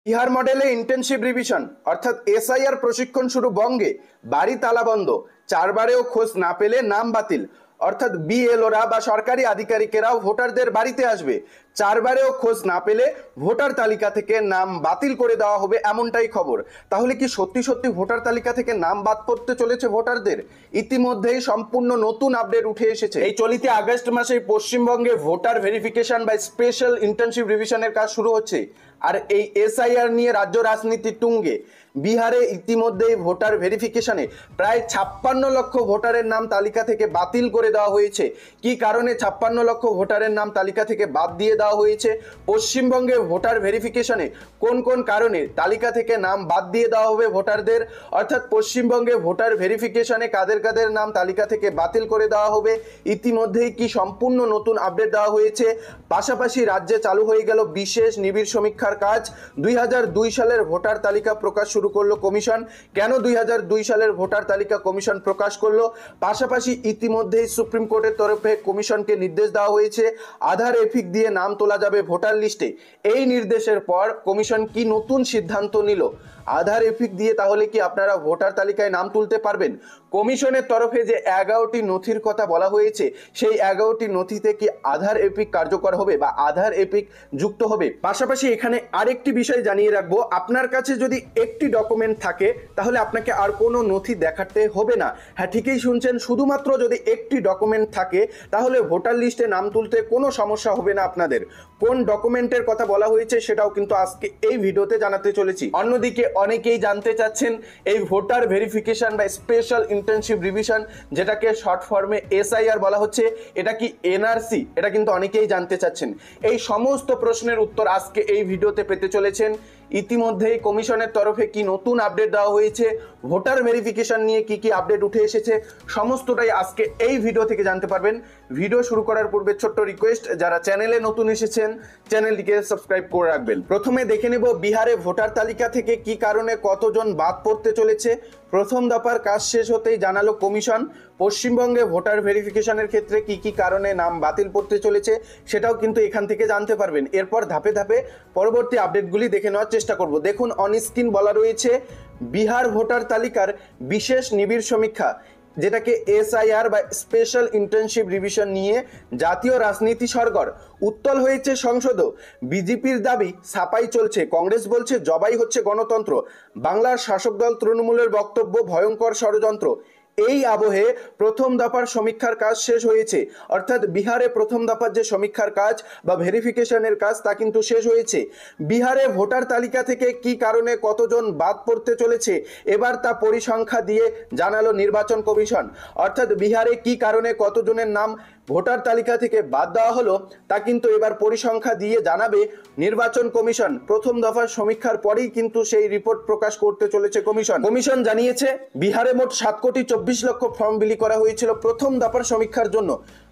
বিহার মডেলে intensive revision অর্থাৎ SIR প্রশিক্ষণ শুরু বঙ্গে, বাড়ি তালাবন্ধ, চারবারেও খোঁজ না পেলে নাম বাতিল। অর্থাৎ বিএলওরা বা সরকারি আধিকারিকেরাও ভোটারদের বাড়িতে আসবে, চারবারেও খোঁজ না পেলে ভোটার তালিকা থেকে নাম বাতিল করে দেওয়া হবে, এমনটাই খবর। তাহলে কি সত্যি সত্যি ভোটার তালিকা থেকে নাম বাদ পড়তে চলেছে ভোটারদের? ইতিমধ্যেই সম্পূর্ণ নতুন আপডেট উঠে এসেছে। এই চলিত আগস্ট মাসে পশ্চিমবঙ্গে ভোটার ভেরিফিকেশন বা স্পেশাল ইন্টেনসিভ রিভিশনের কাজ শুরু হচ্ছে। আর এই এসআইআর নিয়ে রাজ্য রাজনীতি তুঙ্গে। বিহারে ইতিমধ্যেই ভোটার ভেরিফিকেশনে প্রায় 56 লক্ষ ভোটারের নাম তালিকা থেকে বাতিল করে দেওয়া হয়েছে। কি কারণে 56 লক্ষ ভোটারের নাম তালিকা থেকে বাদ দিয়ে দেওয়া হয়েছে? পশ্চিমবঙ্গে ভোটার ভেরিফিকেশনে কোন কোন কারণে তালিকা থেকে নাম বাদ দিয়ে দেওয়া হবে ভোটারদের, অর্থাৎ পশ্চিমবঙ্গে ভোটার ভেরিফিকেশনে কাদের কাদের নাম তালিকা থেকে বাতিল করে দেওয়া হবে, ইতিমধ্যেই কি সম্পূর্ণ নতুন আপডেট দেওয়া হয়েছে। পাশাপাশি রাজ্যে চালু হয়ে গেল বিশেষ নিবিড় সমীক্ষার কাজ। 2002 সালের ভোটার তালিকা প্রকাশ শুরু করলো কমিশন। কেন 2002 সালের ভোটার তালিকা কমিশন প্রকাশ করলো? পাশাপাশি ইতিমধ্যেই সুপ্রিম কোর্টের তরফে কমিশনকে নির্দেশ দেওয়া হয়েছে আধার এপিক দিয়ে নাম তোলা যাবে ভোটার লিস্টে। এই নির্দেশের পর কমিশন কি নতুন সিদ্ধান্ত নিল? আধার এপিক দিয়ে তাহলে কি আপনারা ভোটার তালিকায় নাম তুলতে পারবেন? কমিশনের তরফে যে 11টি নথির কথা বলা হয়েছে, সেই 11টি নথিতে কি আধার এপিক কার্যকর হবে বা আধার এপিক যুক্ত হবে? পাশাপাশি এখানে আরেকটি বিষয় জানিয়ে রাখবো, আপনার কাছে যদি একটি ডকুমেন্ট থাকে তাহলে আপনাকে আর কোনো নথি দেখাতে হবে না। হ্যাঁ, ঠিকই শুনছেন, শুধুমাত্র যদি একটি ডকুমেন্ট থাকে তাহলে ভোটার লিস্টে নাম তুলতে কোনো সমস্যা হবে না আপনাদের। কোন ডকুমেন্টের কথা বলা হয়েছে সেটাও কিন্তু আজকে এই ভিডিওতে জানাতে চলেছি। অন্যদিকে অনেকেই জানতে চাচ্ছেন এই ভোটার ভেরিফিকেশন বা স্পেশাল ইন্টেনসিভ রিভিশন, যেটাকে শর্ট ফর্মে এসআইআর বলা হচ্ছে, এটা কি এনআরসি? এটা কিন্তু অনেকেই জানতে চাচ্ছেন। এই সমস্ত প্রশ্নের উত্তর আজকে এই ভিডিওতে পেতে চলেছেন। ইতিমধ্যেই কমিশনের তরফে কি নতুন আপডেট দেওয়া হয়েছে, ভোটার ভেরিফিকেশন নিয়ে কি কি আপডেট উঠে এসেছে, সমস্তটাই আজকে এই ভিডিও থেকে জানতে পারবেন। ভিডিও শুরু করার পূর্বে ছোট্ট রিকোয়েস্ট, যারা চ্যানেলে নতুন এসেছেন চ্যানেলটিকে সাবস্ক্রাইব করে রাখবেন। প্রথমে দেখে নেব বিহারে ভোটার তালিকা থেকে কি কারণে কতজন বাদ পড়তে চলেছে। প্রথম দফার কাজ শেষ হতেই জানালো কমিশন পশ্চিমবঙ্গে ভোটার ভেরিফিকেশনের ক্ষেত্রে কি কি কারণে নাম বাতিল পড়তে চলেছে, সেটাও কিন্তু এখান থেকে জানতে পারবেন। এরপর ধাপে ধাপে পরবর্তী আপডেটগুলি দেখে নেওয়ার চেষ্টা করব। দেখুন, অন স্ক্রিন বলা রয়েছে বিহার ভোটার তালিকার বিশেষ নিবিড় সমীক্ষা, যেটাকে এসআইআর বা স্পেশাল ইন্টেনসিভ রিভিশন নিয়ে জাতীয় রাজনীতি সরগর। উত্তাল হয়েছে সংসদও। বিজেপির দাবি ছাপাই চলছে, কংগ্রেস বলছে জবাই হচ্ছে গণতন্ত্র। বাংলার শাসক দল তৃণমূলের বক্তব্য ভয়ঙ্কর ষড়যন্ত্র। এই আবহে প্রথম দফার সমীক্ষার কাজ শেষ হয়েছে, অর্থাৎ বিহারে প্রথম দফার যে সমীক্ষার কাজ বা ভেরিফিকেশনের কাজ তা কিন্তু শেষ হয়েছে। বিহারে ভোটার তালিকা থেকে কি কারণে কতজন বাদ পড়তে চলেছে এবার তা পরিসংখ্যা দিয়ে জানালো নির্বাচন কমিশন। অর্থাৎ বিহারে কি কারণে কতজনের নাম ভোটার তালিকা থেকে বাদ দেওয়া হলো তা কিন্তু এবার পরিসংখ্যা দিয়ে জানাবে নির্বাচন কমিশন। প্রথম দফার সমীক্ষার পরেই কিন্তু সেই রিপোর্ট প্রকাশ করতে চলেছে কমিশন। কমিশন জানিয়েছে বিহারে মোট 7,24,00,000 ফর্ম বিলি করা হয়েছিল প্রথম দফার সমীক্ষার জন্য।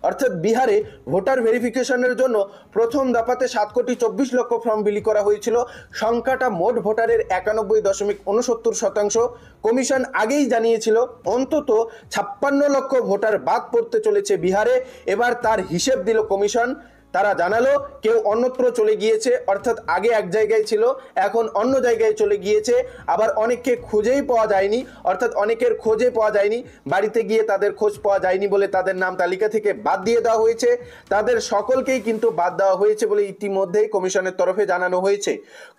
অর্থাৎ বিহারে ভোটার ভেরিফিকেশনের জন্য প্রথম দফাতে 7,24,00,000 ফর্ম বিলি করা হয়েছিল। সংখ্যাটা মোট ভোটারের 91.69%। কমিশন আগেই জানিয়েছিল অন্তত 56 লক্ষ ভোটার বাদ পড়তে চলেছে বিহারে। এবার তার হিসেব দিল কমিশন। তারা জানালো কেউ অন্যত্র চলে গিয়েছে, অর্থাৎ আগে এক জায়গায় ছিল এখন অন্য জায়গায় চলে গিয়েছে। আবার অনেককে খুঁজেই পাওয়া যায়নি, অর্থাৎ অনেকের খোঁজে পাওয়া যায়নি, বাড়িতে গিয়ে তাদের খোঁজ পাওয়া যায়নি বলে তাদের নাম তালিকা থেকে বাদ দিয়ে দেওয়া হয়েছে। তাদের সকলকেই কিন্তু বাদ দেওয়া হয়েছে বলে ইতিমধ্যেই কমিশনের তরফে জানানো হয়েছে।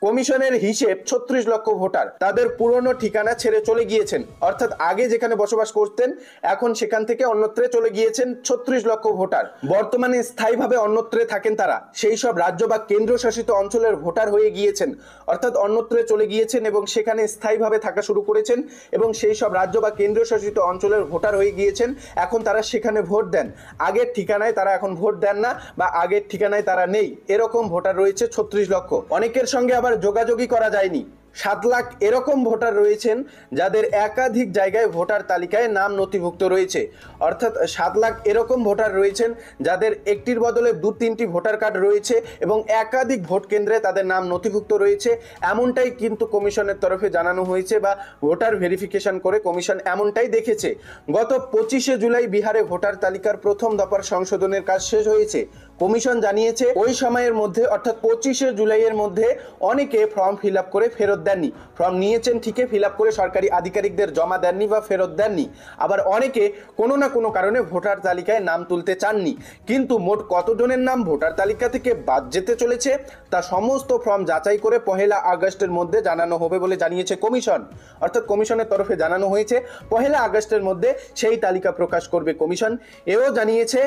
কমিশনের হিসেব 36 লক্ষ ভোটার তাদের পুরনো ঠিকানা ছেড়ে চলে গিয়েছেন, অর্থাৎ আগে যেখানে বসবাস করতেন এখন সেখান থেকে অন্যত্রে চলে গিয়েছেন 36 লক্ষ ভোটার। বর্তমানে স্থায়ীভাবে অন্যত্রে থাকেন তারা, সেই সব রাজ্য বা কেন্দ্রশাসিত অঞ্চলের ভোটার হয়ে গিয়েছেন, অর্থাৎ অন্যত্রে চলে গিয়েছেন এবং সেখানে স্থায়ীভাবে থাকা শুরু করেছেন এবং সেই সব রাজ্য বা কেন্দ্রশাসিত অঞ্চলের ভোটার হয়ে গিয়েছেন। এখন তারা সেখানে ভোট দেন, আগের ঠিকানায় তারা এখন ভোট দেন না বা আগের ঠিকানায় তারা নেই, এরকম ভোটার রয়েছে 36 লক্ষ। অনেকের সঙ্গে আবার যোগাযোগই করা যায়নি, 7 লাখ এরকম ভোটার রয়েছেন যাদের একাধিক জায়গায় ভোটার তালিকায় নাম নথিভুক্ত রয়েছে। অর্থাৎ 7 লাখ এরকম ভোটার রয়েছেন যাদের একটির বদলে 2-3টি ভোটার কার্ড রয়েছে এবং একাধিক ভোট কেন্দ্রে তাদের নাম নথিভুক্ত রয়েছে। এমনটাই কিন্তু কমিশনের তরফে জানানো হয়েছে বা ভোটার ভেরিফিকেশন করে কমিশন এমনটাই দেখেছে। গত 25শে জুলাই বিহারে ভোটার তালিকার প্রথম দফার সংশোধনের কাজ শেষ হয়েছে। কমিশন জানিয়েছে ওই সময়ের মধ্যে অর্থাৎ 25শে জুলাইয়ের মধ্যে অনেকে ফর্ম ফিল আপ করে ফেরত দেননি। ফর্ম নিয়েছেন ঠিকই, ফিল আপ করে সরকারি আধিকারিকদের জমা দেননি বা ফেরত দেননি। আবার অনেকে কোনো না কোনো কারণে ভোটার তালিকায় নাম তুলতে চাননি। কিন্তু মোট কতজনের নাম ভোটার তালিকা থেকে বাদ যেতে চলেছে তা সমস্ত ফর্ম যাচাই করে 1 আগস্টের মধ্যে জানানো হবে বলে জানিয়েছে কমিশন। অর্থাৎ কমিশনের তরফে জানানো হয়েছে 1 আগস্টের মধ্যে সেই তালিকা প্রকাশ করবে কমিশন। এও জানিয়েছে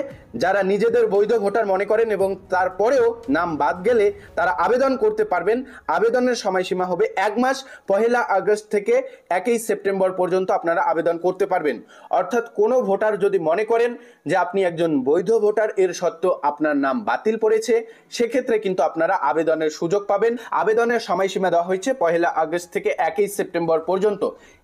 যারা নিজেদের বৈধ ভোটার মনে করেন এবং তারপরেও নাম বাদ গেলে তারা আবেদন করতে পারবেন। আবেদনের সময়সীমা হবে 1 মাস। 1 আগস্ট থেকে 1 সেপ্টেম্বর পর্যন্ত আপনারা আবেদন করতে পারবেন। অর্থাৎ কোনো ভোটার যদি মনে করেন যে আপনি একজন বৈধ ভোটার, এর সত্ত্বেও আপনার নাম বাতিল পড়েছে, সেক্ষেত্রে কিন্তু আপনারা আবেদনের সুযোগ পাবেন। আবেদনের সময়সীমা দেওয়া হয়েছে 1 আগস্ট থেকে 1 সেপ্টেম্বর পর্যন্ত।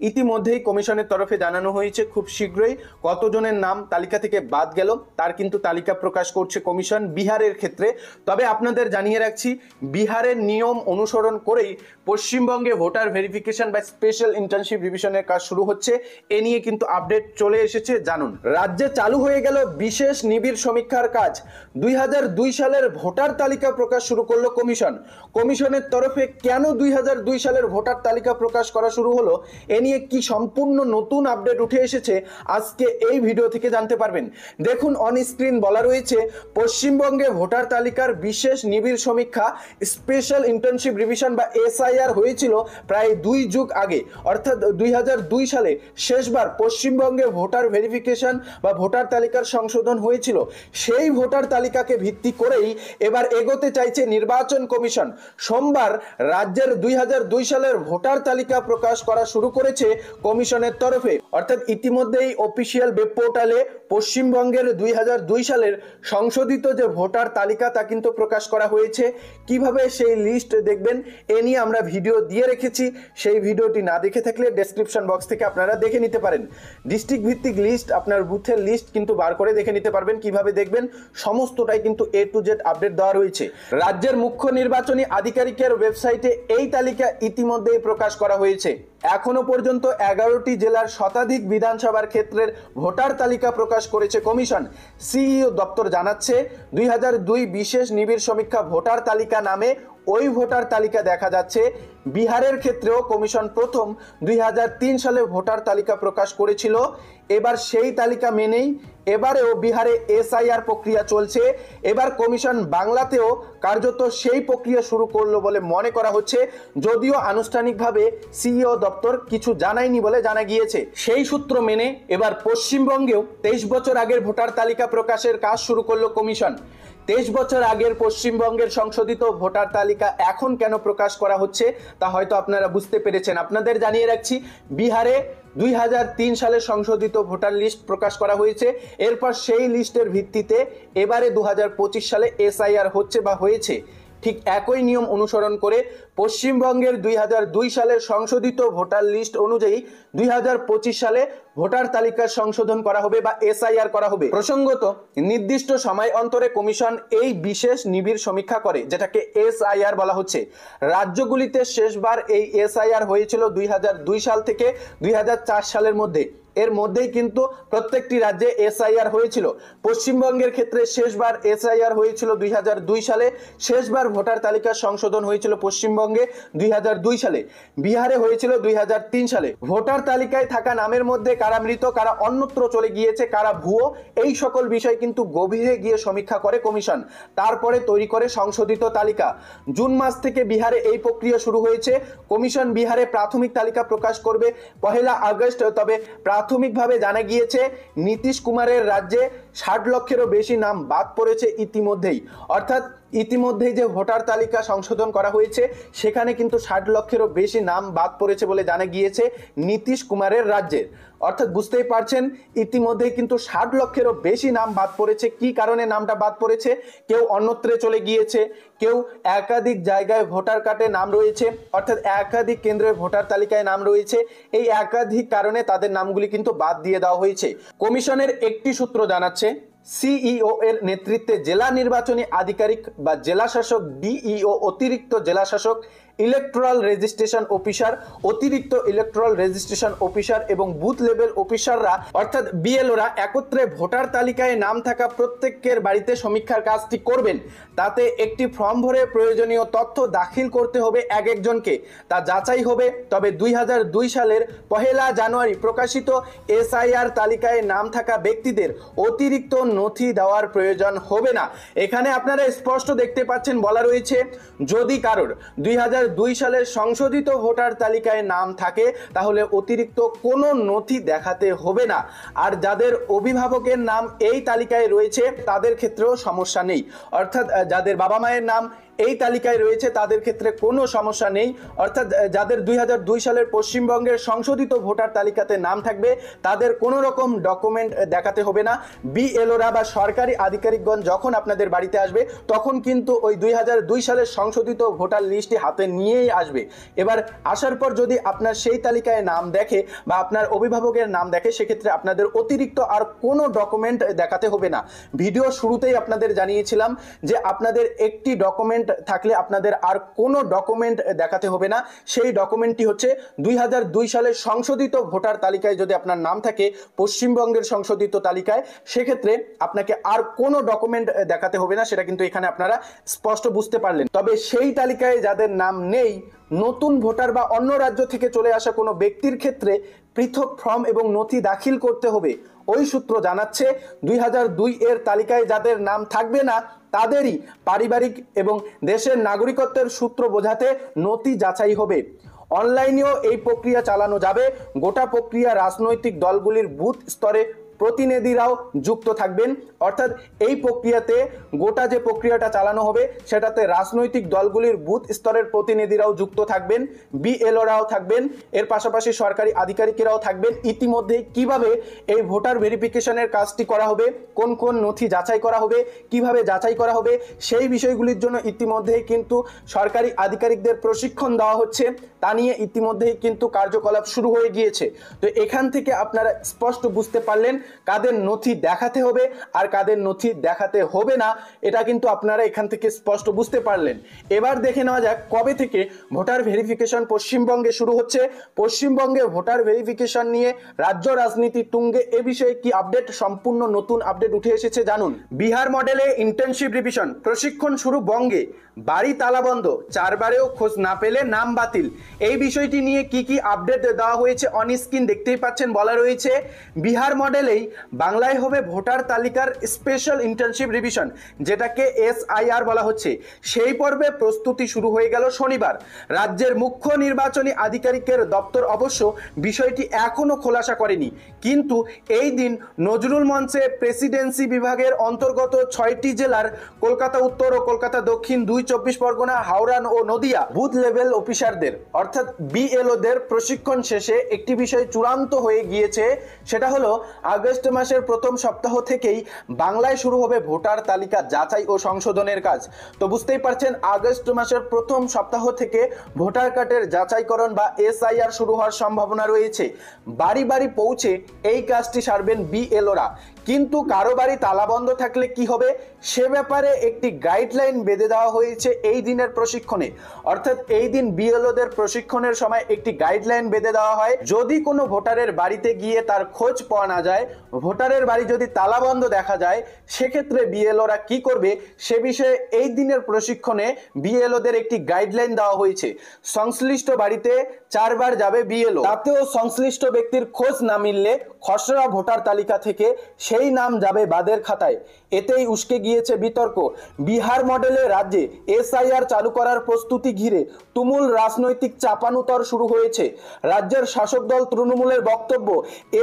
ইতিমধ্যেই কমিশনের তরফে জানানো হয়েছে খুব শীঘ্রই কতজনের নাম তালিকা থেকে বাদ গেল তার কিন্তু তালিকা প্রকাশ করছে কমিশন বিহারের ক্ষেত্রে। তবে আপনাদের জানিয়ে রাখছি, বিহারের নিয়ম অনুসরণ করেই পশ্চিমবঙ্গে ভোটার ভেরিফিকেশন বা স্পেশাল ইন্টার্নশিপ রিভিশনের কাজ শুরু হচ্ছে। এ নিয়ে কিন্তু আপডেট চলে এসেছে জানুন। রাজ্যে চালু হয়ে গেল বিশেষ নিবিড় সমীক্ষার কাজ। 2002 সালের ভোটার তালিকা প্রকাশ শুরু করলো কমিশন। কমিশনের তরফে কেন 2002 সালের ভোটার তালিকা প্রকাশ করা শুরু হলো, এ নিয়ে কি সম্পূর্ণ নতুন আপডেট উঠে এসেছে আজকে এই ভিডিও থেকে জানতে পারবেন। দেখুন, অন স্ক্রিন বলা রয়েছে পশ্চিমবঙ্গে ভোটার তালিকার বিশেষ নিবিড় সমীক্ষা স্পেশাল ইন্টার্নশিপ রিভিশন বা এসআইআর হয়েছিল প্রায় 2 যুগ আগে। অর্থাৎ 2002 সালে শেষবার পশ্চিমবঙ্গে ভোটার ভেরিফিকেশন বা ভোটার তালিকার সংশোধন হয়েছিল। সেই ভোটার তালিকাকে ভিত্তি করেই এবার এগোতে চাইছে নির্বাচন কমিশন। সোমবার রাজ্যের 2002 সালের ভোটার তালিকা প্রকাশ করা শুরু করেছে কমিশনের তরফে। অর্থাৎ ইতিমধ্যেই অফিসিয়াল ওয়েব পোর্টালে পশ্চিমবঙ্গের 2002 সালের সংশোধিত যে ভোটার তালিকা তা কিন্তু প্রকাশ করা হয়েছে। কিভাবে সেই লিস্ট দেখবেন এ নিয়ে আমরা ভিডিও দিয়ে রেখেছি। সেই ভিডিওটি না দেখে থাকলে ডেসক্রিপশন বক্স থেকে আপনারা দেখে নিতে পারেন। ডিস্ট্রিক্ট ভিত্তিক লিস্ট, আপনার বুথের লিস্ট কিন্তু বার করে দেখে নিতে পারবেন। কিভাবে দেখবেন সমস্তটাই কিন্তু A to Z আপডেট দেওয়া রয়েছে। রাজ্যের মুখ্য নির্বাচনী আধিকারিকের ওয়েবসাইটে এই তালিকা ইতিমধ্যেই প্রকাশ করা হয়েছে। এখনো পর্যন্ত 11টি জেলার শতাধিক বিধানসভার ক্ষেত্রের ভোটার তালিকা প্রকাশ করেছে কমিশন। সিইও দপ্তর জানাচ্ছে 2002 বিশেষ নিবিড় সমীক্ষা ভোটার তালিকা নামে ওই ভোটার তালিকা দেখা যাচ্ছে। বিহারের ক্ষেত্রেও কমিশন প্রথম 2003 সালে ভোটার তালিকা প্রকাশ করেছিল। এবার সেই তালিকা মেনেই এবারেও বিহারে এসআইআর প্রক্রিয়া চলছে। এবার কমিশন বাংলাতেও কার্যত সেই প্রক্রিয়া শুরু করলো বলে মনে করা হচ্ছে, যদিও আনুষ্ঠানিকভাবে সিইও দপ্তর কিছু জানায়নি বলে জানা গিয়েছে। সেই সূত্র মেনে এবার পশ্চিমবঙ্গেও 23 বছর আগের ভোটার তালিকা প্রকাশের কাজ শুরু করলো কমিশন। 23 বছর আগের পশ্চিমবঙ্গের সংশোধিত ভোটার তালিকা এখন কেন প্রকাশ করা হচ্ছে তা হয়তো আপনারা বুঝতে পেরেছেন। আপনাদের জানিয়ে রাখছি, বিহারে 2003 সালে সংশোধিত ভোটার লিস্ট প্রকাশ করা হয়েছে। এরপর সেই লিস্টের ভিত্তিতে এবারে 2025 সালে এসআইআর হচ্ছে বা হয়েছে। ঠিক একই নিয়ম অনুসরণ করে পশ্চিমবঙ্গের 2002 সালের সংশোধিত ভোটার লিস্ট অনুযায়ী 2025 সালে ভোটার তালিকার সংশোধন করা হবে বা এসআইআর করা হবে। প্রসঙ্গত, নির্দিষ্ট সময় অন্তরে কমিশন এই বিশেষ নিবিড় সমীক্ষা করে, যেটাকে এসআইআর বলা হচ্ছে। রাজ্যগুলিতে শেষবার এই এসআইআর হয়েছিল 2002 সাল থেকে 2004 সালের মধ্যে। এর মধ্যেই কিন্তু প্রত্যেকটি রাজ্যে এসআইআর হয়েছিল। পশ্চিমবঙ্গের ক্ষেত্রে শেষবার এসআইআর হয়েছিল 2002 সালে। শেষবার ভোটার তালিকা সংশোধন হয়েছিল পশ্চিমবঙ্গে 2002 সালে। বিহারে হয়েছিল 2003 সালে। ভোটার তালিকায় থাকা নামের মধ্যে কারা মৃত, কারা অন্যত্র চলে গিয়েছে, কারা ভুয়ো, এই সকল বিষয় কিন্তু গভীরে গিয়ে সমীক্ষা করে কমিশন। তারপরে তৈরি করে সংশোধিত তালিকা। জুন মাস থেকে বিহারে এই প্রক্রিয়া শুরু হয়েছে। কমিশন বিহারে প্রাথমিক তালিকা প্রকাশ করবে 1 আগস্ট। তবে প্রাথমিকভাবে জানা গিয়েছে নীতিশ কুমারের রাজ্যে 60 লক্ষেরও বেশি নাম বাদ পড়েছে ইতিমধ্যেই। অর্থাৎ ইতিমধ্যেই যে ভোটার তালিকা সংশোধন করা হয়েছে সেখানে কিন্তু 60 লক্ষেরও বেশি নাম বাদ পড়েছে বলে জানা গিয়েছে নীতিশ কুমারের রাজ্যের। অর্থাৎ বুঝতেই পারছেন ইতিমধ্যেই কিন্তু 60 লক্ষেরও বেশি নাম বাদ পড়েছে। কি কারণে নামটা বাদ পড়েছে? কেউ অন্যত্রে চলে গিয়েছে, কেউ একাধিক জায়গায় ভোটার কার্ডে নাম রয়েছে, অর্থাৎ একাধিক কেন্দ্রের ভোটার তালিকায় নাম রয়েছে। এই একাধিক কারণে তাদের নামগুলি কিন্তু বাদ দিয়ে দেওয়া হয়েছে। কমিশনের একটি সূত্র জানাচ্ছে সিইও এর নেতৃত্বে জেলা নির্বাচনী আধিকারিক বা জেলা শাসক, ডিইও অতিরিক্ত জেলা শাসক, ইলেকট্রাল রেজিস্ট্রেশন অফিসার, অতিরিক্ত ইলেকট্রাল রেজিস্ট্রেশন অফিসার এবং বুথ লেভেল অফিসাররা অর্থাৎ বিএলওরা একত্রে ভোটার তালিকায় নাম থাকা প্রত্যেকের বাড়িতে সমীক্ষার কাজটি করবেন। তাতে একটি ফর্ম ভরে প্রয়োজনীয় তথ্য দাখিল করতে হবে এক একজনকে, তা যাচাই হবে। তবে 2002 সালের 1 জানুয়ারি প্রকাশিত এসআইআর তালিকায় নাম থাকা ব্যক্তিদের অতিরিক্ত নথি দেওয়ার প্রয়োজন হবে না। এখানে আপনারা স্পষ্ট দেখতে পাচ্ছেন বলা রয়েছে যদি কারোর 2002 সালের সংশোধিত ভোটার তালিকায় নাম থাকে তাহলে অতিরিক্ত কোনো নথি দেখাতে হবে না। আর যাদের অভিভাবকের নাম এই তালিকায় রয়েছে তাদের ক্ষেত্রেও সমস্যা নেই, অর্থাৎ যাদের বাবা মায়ের নাম এই তালিকায় রয়েছে তাদের ক্ষেত্রে কোনো সমস্যা নেই। অর্থাৎ যাদের 2002 সালের পশ্চিমবঙ্গের সংশোধিত ভোটার তালিকাতে নাম থাকবে তাদের কোনো রকম ডকুমেন্ট দেখাতে হবে না। বিএলওরা বা সরকারি আধিকারিকগণ যখন আপনাদের বাড়িতে আসবে তখন কিন্তু ওই 2002 সালের সংশোধিত ভোটার লিস্টটি হাতে নিয়েই আসবে। এবার আসার পর যদি আপনার সেই তালিকায় নাম দেখে বা আপনার অভিভাবকের নাম দেখে সেক্ষেত্রে আপনাদের অতিরিক্ত আর কোনো ডকুমেন্ট দেখাতে হবে না। ভিডিও শুরুতেই আপনাদের জানিয়েছিলাম যে আপনাদের একটি ডকুমেন্ট থাকলে আপনাদের আর কোনো ডকুমেন্ট দেখাতে হবে না। সেই ডকুমেন্টটি হচ্ছে 2002 সালের সংশোধিত ভোটার তালিকায় যদি আপনার নাম থাকে পশ্চিমবঙ্গের সংশোধিত তালিকায় সেক্ষেত্রে আপনাকে আর কোনো ডকুমেন্ট দেখাতে হবে না। সেটা কিন্তু এখানে আপনারা স্পষ্ট বুঝতে পারলেন। তবে সেই তালিকায় যাদের নাম নেই, নতুন ভোটার বা অন্য রাজ্য থেকে চলে আসা কোনো ব্যক্তির ক্ষেত্রে পৃথক ফর্ম এবং নথি দাখিল করতে হবে। ওই সূত্র জানাচ্ছে 2002 এর তালিকায় যাদের নাম থাকবে না তাদেরই পারিবারিক এবং দেশের নাগরিকত্বের সূত্র বোঝাতে নথি যাচাই হবে। অনলাইনেও এই প্রক্রিয়া চালানো যাবে। গোটা প্রক্রিয়া রাজনৈতিক দলগুলির বুথ স্তরে প্রতিনিধিরাও যুক্ত থাকবেন। অর্থাৎ এই প্রক্রিয়াতে গোটা যে প্রক্রিয়াটা চালানো হবে সেটাতে রাজনৈতিক দলগুলির বুথ স্তরের প্রতিনিধিরাও যুক্ত থাকবেন, বিএলওরাও থাকবেন, এর পাশাপাশি সরকারি আধিকারিকেরাও থাকবেন। ইতিমধ্যে কিভাবে এই ভোটার ভেরিফিকেশনের কাজটি করা হবে, কোন কোন নথি যাচাই করা হবে, কিভাবে যাচাই করা হবে সেই বিষয়গুলির জন্য ইতিমধ্যেই কিন্তু সরকারি আধিকারিকদের প্রশিক্ষণ দেওয়া হচ্ছে। তা নিয়ে ইতিমধ্যেই কিন্তু কার্যকলাপ শুরু হয়ে গিয়েছে। তো এখান থেকে আপনারা স্পষ্ট বুঝতে পারলেন কাদের নথি দেখাতে হবে আর কাদের নথি দেখাতে হবে না, এটা কিন্তু আপনারা এখান থেকে স্পষ্ট বুঝতে পারলেন। এবার দেখে নেওয়া যাক কবে থেকে ভোটার ভেরিফিকেশন পশ্চিমবঙ্গে শুরু হচ্ছে। পশ্চিমবঙ্গে ভোটার ভেরিফিকেশন নিয়ে রাজ্য রাজনীতি তুঙ্গে, এ বিষয়ে কি আপডেট, সম্পূর্ণ নতুন আপডেট উঠে এসেছে জানুন। বিহার মডেলে ইন্টার্নশিপ রিভিশন, প্রশিক্ষণ শুরু বঙ্গে, বাড়ি তালাবন্ধ, 4 বারেও খোঁজ না পেলে নাম বাতিল। এই বিষয়টি নিয়ে কি কি আপডেট দেওয়া হয়েছে অন স্ক্রিন দেখতেই পাচ্ছেন। বলা রয়েছে বিহার মডেলেই বাংলায় হবে ভোটার তালিকার স্পেশাল ইন্টার্নশিপ রিভিশন, যেটাকে এসআইআর বলা হচ্ছে। সেই পর্বে প্রস্তুতি শুরু হয়ে গেল শনিবার। রাজ্যের মুখ্য নির্বাচনী আধিকারিকের দপ্তর অবশ্য বিষয়টি এখনো খোলাসা করেনি, কিন্তু এই দিন নজরুল মঞ্চে প্রেসিডেন্সি বিভাগের অন্তর্গত 6টি জেলার কলকাতা উত্তর ও কলকাতা দক্ষিণ, 24 পরগনা, হাওড়া ও নদিয়া বুথ লেভেল অফিসারদের অর্থাৎ বিএলওদের প্রশিক্ষণ শেষে একটি বিষয় চূড়ান্ত হয়ে গিয়েছে। সেটা হলো আগস্ট মাসের প্রথম সপ্তাহ থেকেই বাংলায় শুরু হবে ভোটার তালিকা যাচাই ও সংশোধনের কাজ। তো বুঝতেই পারছেন আগস্ট মাসের প্রথম সপ্তাহ থেকে ভোটার কার্ডের যাচাইকরণ বা এসআইআর শুরু হওয়ার সম্ভাবনা রয়েছে। বাড়ি বাড়ি পৌঁছে এই কাজটি সারবেন বিএলওরা। কিন্তু কারো বাড়ি তালাবন্ধ থাকলে কি হবে সে ব্যাপারে একটি গাইডলাইন বেঁধে দেওয়া হয়েছে এই দিনের প্রশিক্ষণে। অর্থাৎ এই দিন বিএলওদের প্রশিক্ষণের সময় একটি গাইডলাইন বেঁধে দেওয়া হয়। যদি কোনো ভোটারের বাড়িতে গিয়ে তার খোঁজ পাওয়া না যায়, ভোটারের বাড়ি যদি তালাবন্ধ দেখা যায়, সেক্ষেত্রে বিএলওরা কি করবে সে বিষয়ে এই দিনের প্রশিক্ষণে বিএলওদের একটি গাইডলাইন দেওয়া হয়েছে। সংশ্লিষ্ট বাড়িতে 4 বার যাবে বিএলও, তাতেও সংশ্লিষ্ট ব্যক্তির খোঁজ না মিললে খসড়া ভোটার তালিকা থেকে সেই নাম যাবে বাদের খাতায়। এতেই উস্কে গিয়েছে বিতর্ক। বিহার মডেলের রাজ্যে এসআইআর চালু করার প্রস্তুতি ঘিরে তুমুল রাজনৈতিক চাপানুতর শুরু হয়েছে। রাজ্যের শাসক দল তৃণমূলের বক্তব্য,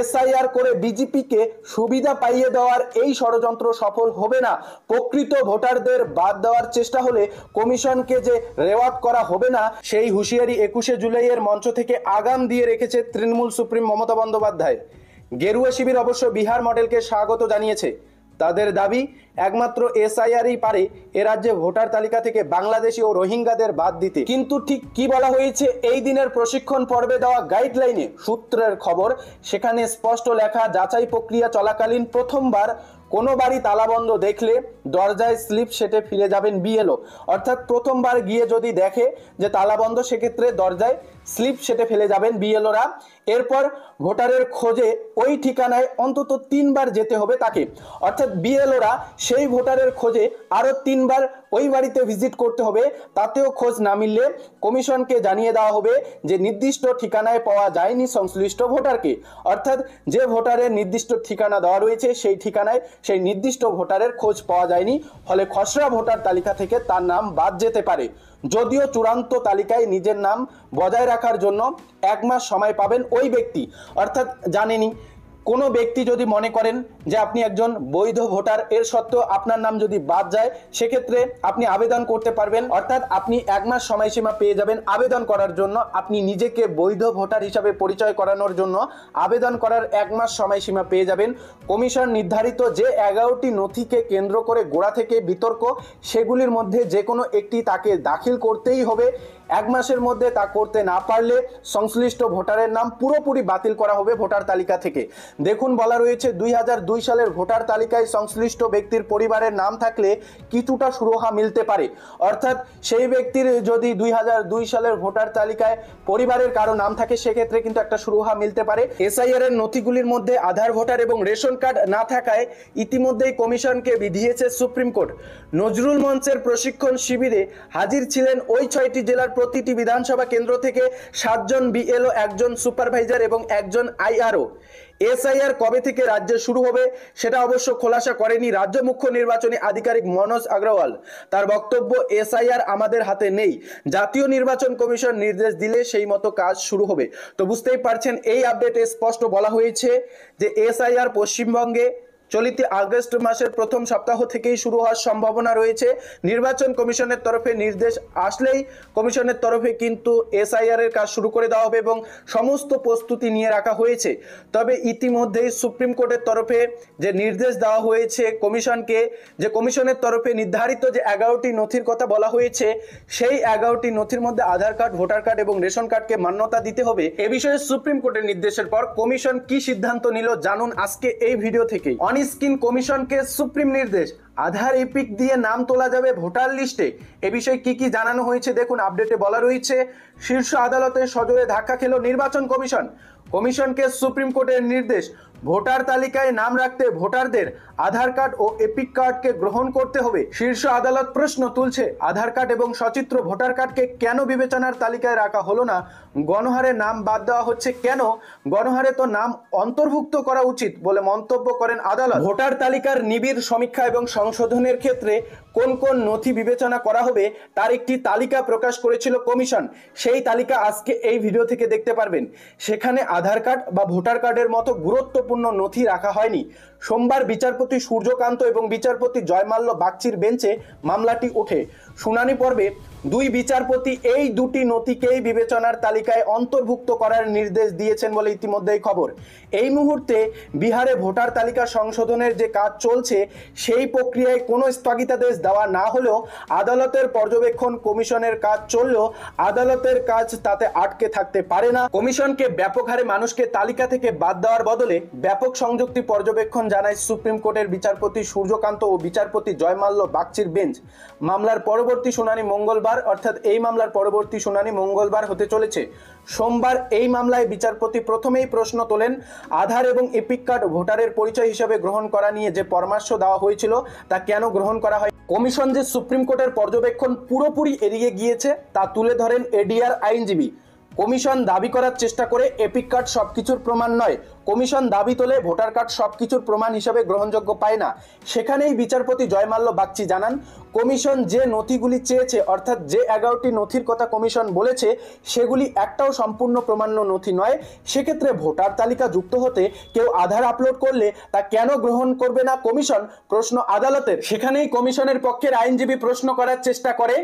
এসআইআর করে বিজেপিকে সুবিধা পাইয়ে দেওয়ার এই ষড়যন্ত্র সফল হবে না। প্রকৃত ভোটারদের বাদ দেওয়ার চেষ্টা হলে কমিশনকে যে রেওয়াত করা হবে না, সেই হুঁশিয়ারি 21শে জুলাইয়ের মঞ্চ থেকে আগাম দিয়ে রেখেছে তৃণমূল সুপ্রিম মমতা বন্দ্যোপাধ্যায়। গেরুয়া শিবির অবশ্য বিহার মডেলকে স্বাগত জানিয়েছে। তাদের দাবি, একমাত্র এসআইআরই পারে এ রাজ্যে ভোটার তালিকা থেকে বাংলাদেশি ও রোহিঙ্গাদের বাদ দিতে। কিন্তু ঠিক কি বলা হয়েছে এই দিনের প্রশিক্ষণ পর্বে দেওয়া গাইডলাইনে? সূত্রের খবর, সেখানে স্পষ্ট লেখা, যাচাই প্রক্রিয়া চলাকালীন প্রথমবার কোনো বাড়ি তালাবন্ধ দেখলে দরজায় স্লিপ সেটে ফিরে যাবেন বিএলও। অর্থাৎ প্রথমবার গিয়ে যদি দেখে যে তালাবন্ধ, সেক্ষেত্রে দরজায় স্লিপ সেটে ফেলে যাবেন বিএলওরা। এরপর ভোটারের খোঁজে ওই ঠিকানায় অন্তত 3বার যেতে হবে তাকে। অর্থাৎ বিএলওরা সেই ভোটারের খোঁজে আরো 3বার ওই বাড়িতে ভিজিট করতে হবে। তাতেও খোঁজ না মিললে কমিশনকে জানিয়ে দেওয়া হবে যে নির্দিষ্ট ঠিকানায় পাওয়া যায়নি সংশ্লিষ্ট ভোটারকে। অর্থাৎ যে ভোটারের নির্দিষ্ট ঠিকানা দেওয়া রয়েছে সেই ঠিকানায় সেই নির্দিষ্ট ভোটারের খোঁজ পাওয়া যায়নি, ফলে খসড়া ভোটার তালিকা থেকে তার নাম বাদ যেতে পারে। যদিও চূড়ান্ত তালিকায় নিজের নাম বজায় রাখার জন্য 1 মাস সময় পাবেন ওই ব্যক্তি। অর্থাৎ জানেনই, কোনো ব্যক্তি যদি মনে করেন যে আপনি একজন বৈধ ভোটার, এর সত্ত্বেও আপনার নাম যদি বাদ যায়, সেক্ষেত্রে আপনি আবেদন করতে পারবেন। অর্থাৎ আপনি 1 মাস সময়সীমা পেয়ে যাবেন আবেদন করার জন্য। আপনি নিজেকে বৈধ ভোটার হিসাবে পরিচয় করানোর জন্য আবেদন করার 1 মাস সময়সীমা পেয়ে যাবেন। কমিশন নির্ধারিত যে 11টি নথিকে কেন্দ্র করে গোড়া থেকে বিতর্ক, সেগুলির মধ্যে যে কোনো একটি তাকে দাখিল করতেই হবে। 1 মাসের মধ্যে তা করতে না পারলে সংশ্লিষ্ট ভোটারের নাম পুরোপুরি বাতিল করা হবে ভোটার তালিকা থেকে। দেখুন, বলা রয়েছে 2002 সালের ভোটার তালিকায় সংশ্লিষ্ট ব্যক্তির পরিবারের নাম থাকলে কিছুটা সুরাহা মিলতে পারে। অর্থাৎ সেই ব্যক্তির যদি 2002 সালের ভোটার তালিকায় পরিবারের কারো নাম থাকে, সেক্ষেত্রে কিন্তু একটা সুরাহা মিলতে পারে। এসআইআর এর নথিগুলির মধ্যে আধার ভোটার এবং রেশন কার্ড না থাকায় ইতিমধ্যেই কমিশনকে বিধিয়েছে সুপ্রিম কোর্ট। নজরুল মঞ্চের প্রশিক্ষণ শিবিরে হাজির ছিলেন ওই 6টি জেলার প্রতিটি বিধানসভা কেন্দ্র থেকে 7 জন বিএলও, 1 জন সুপারভাইজার এবং 1 জন আইআরও। এসআইআর কবে থেকে রাজ্যে শুরু হবে সেটা অবশ্য খোলাসা করেনি রাজ্য মুখ্য নির্বাচনী আধিকারিক মনোজ আগরওয়াল। তার বক্তব্য, এসআইআর আমাদের হাতে নেই, জাতীয় নির্বাচন কমিশন নির্দেশ দিলে সেই মতো কাজ শুরু হবে। তো বুঝতেই পারছেন, এই আপডেটে স্পষ্ট বলা হয়েছে যে এসআইআর পশ্চিমবঙ্গে চলিত আগস্ট মাসের প্রথম সপ্তাহ থেকেই শুরু হওয়ার সম্ভাবনা রয়েছে। নির্বাচন কমিশনের তরফে নির্দেশ আসলেই কমিশনের তরফে কিন্তু এসআইআর এর কাজ শুরু করে দেওয়া হবে এবং সমস্ত প্রস্তুতি নিয়ে রাখা হয়েছে। তবে ইতিমধ্যেই সুপ্রিম কোর্টের তরফে যে নির্দেশ দেওয়া হয়েছে কমিশনকে, যে কমিশনের তরফে নির্ধারিত যে 11টি নথির কথা বলা হয়েছে, সেই 11টি নথির মধ্যে আধার কার্ড, ভোটার কার্ড এবং রেশন কার্ডকে মান্যতা দিতে হবে। এ বিষয়ে সুপ্রিম কোর্টের নির্দেশের পর কমিশন কি সিদ্ধান্ত নিল জানুন আজকে এই ভিডিও থেকেই। স্কিন কমিশনকে সুপ্রিম নির্দেশ, আধার এপিক দিয়ে নাম তোলা যাবে ভোটার লিস্টে। এ বিষয়ে কি জানানো হয়েছে দেখুন। আপডেটে বলা রয়েছে, শীর্ষ আদালতের সজোরে ধাক্কা খেল নির্বাচন কমিশন। কমিশনকে সুপ্রিম কোর্টের নির্দেশ, ভোটার তালিকায় নাম রাখতে ভোটারদের আধার কার্ড ও এপিক কার্ডকে গ্রহণ করতে হবে। শীর্ষ আদালত প্রশ্ন তুলছে, আধার কার্ড এবং সচিত্র ভোটার কার্ডকে কেন বিবেচনার তালিকায় রাখা হলো না? গণহারে নাম বাদ দেওয়া হচ্ছে কেন? গণহারে তো নাম অন্তর্ভুক্ত করা উচিত বলে মন্তব্য করেন আদালত। ভোটার তালিকার নিবিড় সমীক্ষা এবং সংশোধনের ক্ষেত্রে কোন কোন নথি বিবেচনা করা হবে তার একটি তালিকা প্রকাশ করেছিল কমিশন। সেই তালিকা আজকে এই ভিডিও থেকে দেখতে পারবেন। সেখানে আধার কার্ড বা ভোটার কার্ডের মতো গুরুত্বপূর্ণ নথি রাখা হয়নি। সোমবার বিচারপতি সূর্যকান্ত এবং বিচারপতি জয়মাল্য বাগচির বেঞ্চে মামলাটি ওঠে। শুনানি পর্বে 2 বিচারপতি এই 2টি নথিকেই বিবেচনার তালিকায় অন্তর্ভুক্ত করার নির্দেশ দিয়েছেন বলে ইতিমধ্যেই খবর। এই মুহূর্তে বিহারে ভোটার তালিকা সংশোধনের যে কাজ চলছে, সেই প্রক্রিয়ায় কোনো স্থগিতাদেশ দেওয়া না হলেও আদালতের পর্যবেক্ষণ কমিশনের কাজ চললেও আদালতের কাজ তাতে আটকে থাকতে পারে না। কমিশনকে ব্যাপক হারে মানুষকে তালিকা থেকে বাদ দেওয়ার বদলে ব্যাপক সংযুক্তি পর্যবেক্ষণ জানায় সুপ্রিম কোর্টের বিচারপতি সূর্যকান্ত ও বিচারপতি জয়মাল্য বাগচির বেঞ্চ। মামলার পরবর্তী শুনানি মঙ্গলবার, অর্থাৎ এই মামলার পরবর্তী শুনানি মঙ্গলবার হতে চলেছে। সোমবার এই মামলায় বিচারপতি প্রথমেই প্রশ্ন তোলেন, আধার এবং এপিক কার্ড ভোটারের পরিচয় হিসেবে গ্রহণ করা নিয়ে যে পরামর্শ দেওয়া হয়েছিল তা কেন গ্রহণ করা হয়। কমিশন যে সুপ্রিম কোর্টের পর্যবেক্ষণ পুরোপুরি এড়িয়ে গিয়েছে তা তুলে ধরেন এডিআর আইনজীবী। কমিশন দাবি করার চেষ্টা করে এপিক কার্ড সবকিছুর প্রমাণ নয়। কমিশন দাবি তোলে ভোটার কার্ড সবকিছুর প্রমাণ হিসেবে গ্রহণযোগ্য পায় না। সেখানেই বিচারপতি জয়মাল্য বাগচি জানান, কমিশন যে নথিগুলি চেয়েছে, অর্থাৎ যে 11টি নথির কথা কমিশন বলেছে, সেগুলি একটাও সম্পূর্ণ প্রমাণ্য নথি নয়। সেক্ষেত্রে ভোটার তালিকা যুক্ত হতে কেউ আধার আপলোড করলে তা কেন গ্রহণ করবে না কমিশন, প্রশ্ন আদালতের। সেখানেই কমিশনের পক্ষের আইনজীবী প্রশ্ন করার চেষ্টা করে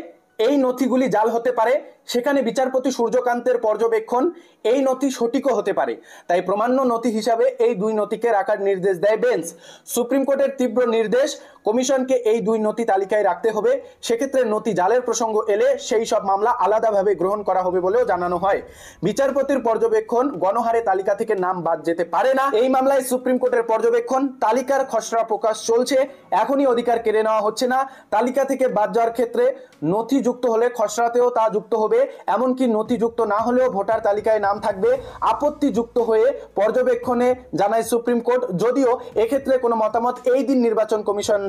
এই নথিগুলি জাল হতে পারে। সেখানে বিচারপতি সূর্যকান্তের পর্যবেক্ষণ, এই নথি সঠিকও হতে পারে, তাই প্রমাণ্য নথি হিসাবে এই দুই নথিকে রাখার নির্দেশ দেয় বেঞ্চ। সুপ্রিম কোর্টের তীব্র নির্দেশ, কমিশনকে এই দুই নথি তালিকায় রাখতে হবে। সেক্ষেত্রে নথি জালের প্রসঙ্গ এলে সেই সব মামলা আলাদাভাবে গ্রহণ করা হবে বলেও জানানো হয়। বিচারপতির পর্যবেক্ষণ, গণহারে তালিকা থেকে নাম বাদ যেতে পারে না। এই মামলায় সুপ্রিম কোর্টের পর্যবেক্ষণ, তালিকার খসড়া প্রকাশ চলছে, এখনই অধিকার কেড়ে নেওয়া হচ্ছে না। তালিকা থেকে বাদ যাওয়ার ক্ষেত্রে নথি যুক্ত হলে খসড়াতেও তা যুক্ত হবে, এমনকি নথি যুক্ত না হলেও ভোটার তালিকায় নাম থাকবে। আপত্তি যুক্ত হয়ে পর্যবেক্ষণে জানায় সুপ্রিম কোর্ট, যদিও এক্ষেত্রে কোনো মতামত এই দিন নির্বাচন কমিশন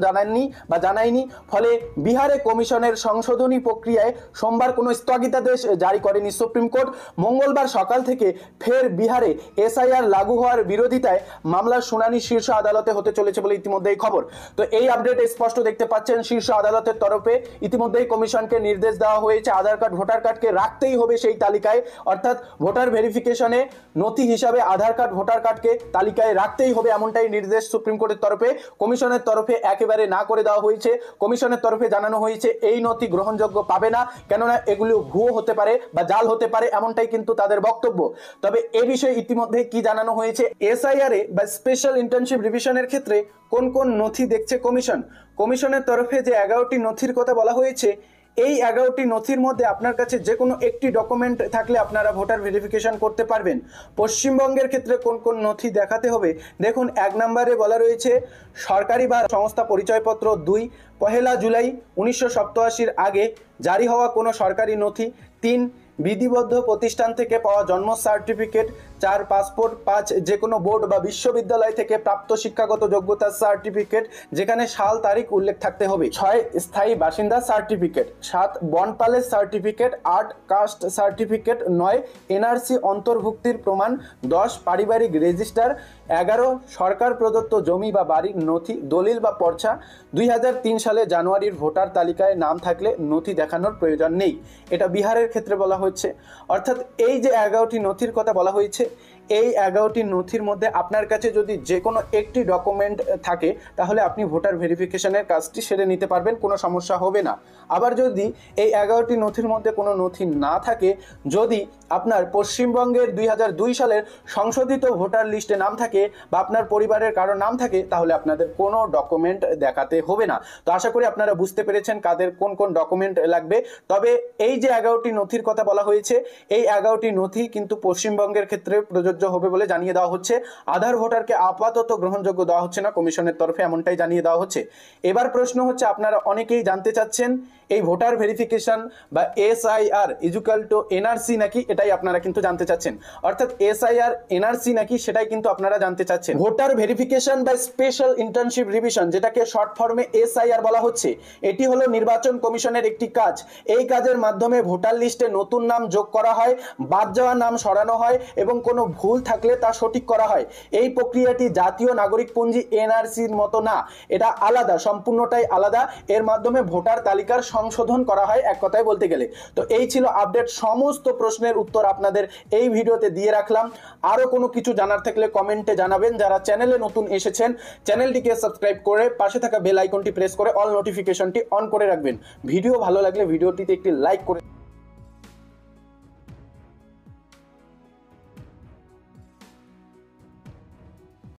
জানায়নি। ফলে বিহারে কমিশনের সংশোধনী প্রক্রিয়ায় সোমবার কোনো স্থগিতাদেশ জারি করেনি সুপ্রিম কোর্ট। মঙ্গলবার সকাল থেকে ফের বিহারে এসআইআর লাগু হওয়ার বিরোধিতায় মামলার শুনানি শীর্ষ আদালতে হতে চলেছে বলে ইতিমধ্যেই খবর। তো এই আপডেট স্পষ্ট দেখতে পাচ্ছেন, শীর্ষ আদালতের তরফে ইতিমধ্যেই কমিশনকে নির্দেশ দেওয়া হয়েছে আধার কার্ড ভোটার কার্ডকে রাখতেই হবে সেই তালিকায়, অর্থাৎ ভোটার ভেরিফিকেশনে নথি হিসাবে আধার কার্ড ভোটার কার্ডকে তালিকায় রাখতেই হবে, এমনটাই নির্দেশ সুপ্রিম কোর্টের তরফে। কমিশনের তরফে একেবারে না করে দেওয়া হয়েছে। কমিশনের তরফে জানানো হয়েছে এই নথি গ্রহণযোগ্য পাবে না, কেননা এগুলো ভুয়ো হতে পারে বা জাল হতে পারে, এমনটাই কিন্তু তাদের বক্তব্য। তবে এ বিষয়ে ইতিমধ্যে কি জানানো হয়েছে, এসআইআর এ বা স্পেশাল ইন্টার্নশিপ রিভিশনের ক্ষেত্রে কোন কোন নথি দেখছে কমিশন। কমিশনের তরফে যে 11টি নথির কথা বলা হয়েছে, এই 11টি নথির মধ্যে আপনার কাছে যে কোনো একটি ডকুমেন্ট থাকলে আপনারা ভোটার ভেরিফিকেশন করতে পারবেন। পশ্চিমবঙ্গের ক্ষেত্রে কোন কোন নথি দেখাতে হবে, দেখুন 1 নম্বরে বলা রয়েছে সরকারি বা সংস্থা পরিচয়পত্র। 2, 1 জুলাই 1987 আগে জারি হওয়া কোনো সরকারি নথি। 3, বিধিবদ্ধ প্রতিষ্ঠান থেকে পাওয়া জন্ম সার্টিফিকেট। 4, পাসপোর্ট। 5, যে কোনো বোর্ড বা বিশ্ববিদ্যালয় থেকে প্রাপ্ত শিক্ষাগত যোগ্যতার সার্টিফিকেট, যেখানে সাল তারিখ উল্লেখ থাকতে হবে। 6, স্থায়ী বাসিন্দা সার্টিফিকেট। 7, বনপালের সার্টিফিকেট। 8, caste certificate. 9, এনআরসি অন্তর্ভুক্তির প্রমাণ। 10, পারিবারিক রেজিস্টার। 11, সরকার প্রদত্ত জমি বা বাড়ির নথি, দলিল বা পর্চা। 2003 সালে জানুয়ারির ভোটার তালিকায় নাম থাকলে নথি দেখানোর প্রয়োজন নেই। এটা বিহারের ক্ষেত্রে বলা হচ্ছে। অর্থাৎ এই যে 11টি নথির কথা বলা হয়েছে, এই 11টি নথির মধ্যে আপনার কাছে যদি যে কোনো একটি ডকুমেন্ট থাকে, তাহলে আপনি ভোটার ভেরিফিকেশনের কাজটি সেরে নিতে পারবেন, কোনো সমস্যা হবে না। আবার যদি এই 11টি নথির মধ্যে কোনো নথি না থাকে, যদি আপনার পশ্চিমবঙ্গের 2002 সালের সংশোধিত ভোটার লিস্টে নাম থাকে বা আপনার পরিবারের কারো নাম থাকে, তাহলে আপনাদের কোনো ডকুমেন্ট দেখাতে হবে না। তো আশা করি আপনারা বুঝতে পেরেছেন কাদের কোন কোন ডকুমেন্ট লাগবে। তবে এই যে 11টি নথির কথা বলা হয়েছে, এই 11টি নথি কিন্তু পশ্চিমবঙ্গের ক্ষেত্রে প্রযোজ্য হবে বলে জানিয়ে দেওয়া হচ্ছে। আধার ভোটারকে আপাতত গ্রহণযোগ্য দেওয়া হচ্ছে না কমিশনের তরফে, এমনটাই জানিয়ে দেওয়া হচ্ছে। এবার প্রশ্ন হচ্ছে, আপনারা অনেকেই জানতে চাচ্ছেন এই ভোটার ভেরিফিকেশন বা এসআইআর ইকুয়াল টু এনআরসি নাকি, এটাই আপনারা কিন্তু জানতে চাচ্ছেন। অর্থাৎ এসআইআর এনআরসি নাকি, সেটাই কিন্তু আপনারা জানতে চাচ্ছেন। ভোটার ভেরিফিকেশন বা স্পেশাল ইন্টার্নশিপ রিভিশন, যেটাকে শর্ট ফর্মে এসআইআর বলা হচ্ছে, এটি হলো নির্বাচন কমিশনের একটি কাজ। এই কাজের মাধ্যমে ভোটার লিস্টে নতুন নাম যোগ করা হয়, বাদ যাওয়া নাম সরানো হয় এবং কোনো ভুল থাকলে তা সঠিক করা হয়। এই প্রক্রিয়াটি জাতীয় নাগরিকপঞ্জি এনআরসির মতো না, এটা আলাদা, সম্পূর্ণটাই আলাদা। এর মাধ্যমে ভোটার তালিকার সংশোধন করা হয়, এক কথায় বলতে গেলে। তো এই ছিল আপডেট, সমস্ত প্রশ্নের উত্তর আপনাদের এই ভিডিওতে দিয়ে রাখলাম। আরো কোনো কিছু জানার থাকলে কমেন্টে জানাবেন। যারা চ্যানেলে নতুন এসেছেন, চ্যানেলটিকে সাবস্ক্রাইব করে পাশে থাকা বেল আইকনটি প্রেস করে অল নোটিফিকেশনটি অন করে রাখবেন। ভিডিও ভালো লাগলে ভিডিওটিতে একটি লাইক করে